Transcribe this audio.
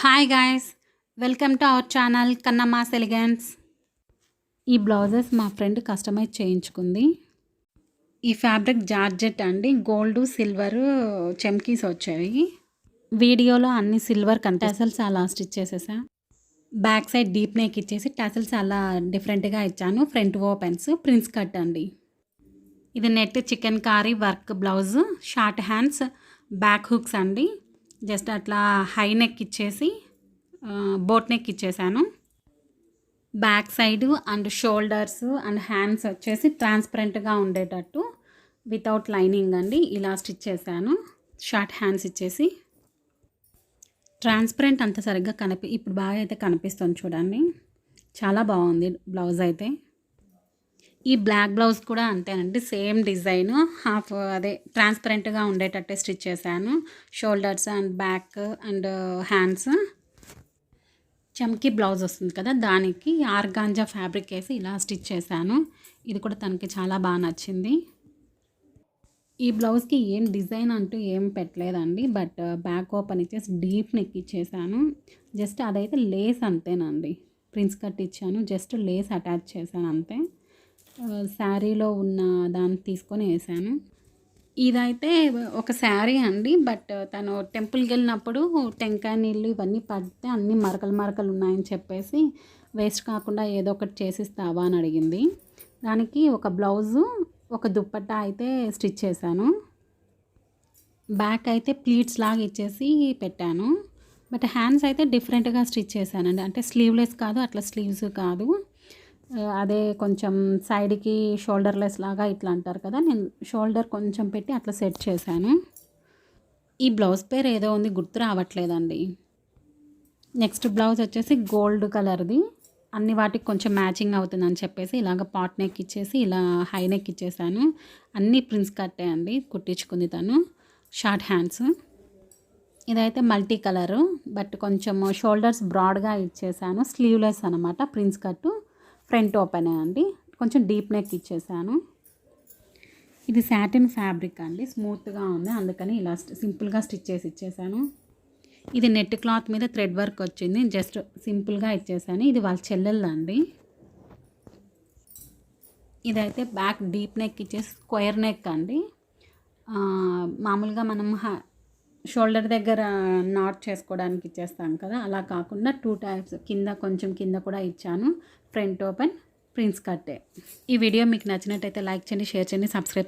Hi guys, welcome to our channel Kannamma's elegance. ఈ blouses మా friend customise చేయించుకుంది. ఈ ఫ్యాబ్రిక్ జార్జెట్ అండి, గోల్డ్ సిల్వర్ చెమ్కీస్ వచ్చాయి. వీడియోలో అన్ని సిల్వర్ టసల్స్ అలా స్టిచ్ చేసేసా. బ్యాక్ సైడ్ డీప్ నెక్ ఇచ్చేసి టసల్స్ అలా డిఫరెంట్గా ఇచ్చాను. ఫ్రంట్ ఓపెన్స్, ప్రిన్స్ కట్ అండి. ఇది net chikankari work blouse, short hands, back hooks అండి. జస్ట్ అట్లా హై నెక్ ఇచ్చేసి బోట్ నెక్ ఇచ్చేసాను. Back side and shoulders and hands వచ్చేసి ట్రాన్స్పరెంట్గా ఉండేటట్టు వితౌట్ లైనింగ్ అండి ఇలా స్టిచ్ చేశాను. షార్ట్ హ్యాండ్స్ ఇచ్చేసి ట్రాన్స్పరెంట్ అంత సరిగ్గా ఇప్పుడు బాగా అయితే కనిపిస్తుంది చూడండి. చాలా బాగుంది బ్లౌజ్ అయితే. ఈ బ్లాక్ బ్లౌజ్ కూడా అంతేనండి, సేమ్ డిజైన్ హాఫ్ అదే ట్రాన్స్పరెంట్గా ఉండేటట్టే స్టిచ్ చేశాను. Shoulders and back and hands. చమ్కీ బ్లౌజ్ వస్తుంది కదా, దానికి ఆర్గాంజా ఫ్యాబ్రిక్ వేసి ఇలా స్టిచ్ చేశాను. ఇది కూడా తనకి చాలా బాగా నచ్చింది. ఈ బ్లౌజ్కి ఏం డిజైన్ అంటూ ఏం పెట్టలేదండి, బట్ బ్యాక్ ఓపెన్ ఇచ్చేసి డీప్ నెక్ ఇచ్చేసాను. జస్ట్ అదైతే లేస్ అంతేనండి, ప్రిన్స్ కట్ ఇచ్చాను, జస్ట్ లేస్ అటాచ్ చేశాను అంతే. శారీలో ఉన్న దాన్ని తీసుకొని వేసాను. ఇదైతే ఒక శారీ అండి, బట్ తను టెంపుల్కి వెళ్ళినప్పుడు టెంకాయ నీళ్ళు ఇవన్నీ పడితే అన్నీ మరకలు మరకలు ఉన్నాయని చెప్పేసి వేస్ట్ కాకుండా ఏదో ఒకటి చేసిస్తావా అని అడిగింది. దానికి ఒక బ్లౌజు, ఒక దుప్పట్టా అయితే స్టిచ్ చేశాను. బ్యాక్ అయితే ప్లీట్స్ లాగా ఇచ్చేసి పెట్టాను, బట్ హ్యాండ్స్ అయితే డిఫరెంట్గా స్టిచ్ చేశానండి. అంటే స్లీవ్లెస్ కాదు, అట్లా స్లీవ్స్ కాదు, అదే కొంచెం సైడ్కి షోల్డర్లెస్ లాగా ఇట్లా అంటారు కదా, నేను షోల్డర్ కొంచెం పెట్టి అట్లా సెట్ చేశాను. ఈ బ్లౌజ్ పేరు ఏదో ఉంది, గుర్తు రావట్లేదండి. నెక్స్ట్ బ్లౌజ్ వచ్చేసి గోల్డ్ కలర్ది, అన్ని వాటికి కొంచెం మ్యాచింగ్ అవుతుందని చెప్పేసి ఇలాగ పాట్ నెక్ ఇచ్చేసి ఇలా హై నెక్ ఇచ్చేసాను. అన్నీ ప్రిన్స్ కట్టే అండి కుట్టించుకుంది తను. Short hands. ఇదైతే మల్టీ కలరు, బట్ కొంచెం షోల్డర్స్ బ్రాడ్గా ఇచ్చేసాను. స్లీవ్లెస్ అనమాట, ప్రిన్స్ కట్టు, ఫ్రంట్ ఓపెన్ అండి, కొంచెం డీప్ నెక్ ఇచ్చేసాను. ఇది సాటిన్ ఫ్యాబ్రిక్ అండి, స్మూత్గా ఉంది, అందుకని ఇలా సింపుల్గా స్టిచ్ చేసి ఇచ్చేసాను. ఇది నెట్ క్లాత్ మీద థ్రెడ్ వర్క్ వచ్చింది, జస్ట్ సింపుల్గా ఇచ్చేసాను. ఇది వాళ్ళ చెల్లెళ్ళండి. ఇదైతే బ్యాక్ డీప్ నెక్ ఇచ్చేసి స్క్వేర్ నెక్ అండి. మామూలుగా మనం షోల్డర్ దగ్గర నాట్ చేసుకోవడానికి ఇచ్చేస్తాం కదా, అలా కాకుండా 2 టైప్స్, కింద కొంచెం కింద కూడా ఇచ్చాను. ఫ్రంట్ ఓపెన్, ప్రిన్స్ కట్టే. ఈ వీడియో మీకు నచ్చినట్టయితే లైక్ చేయండి, షేర్ చేయండి, సబ్స్క్రైబ్ చేయండి.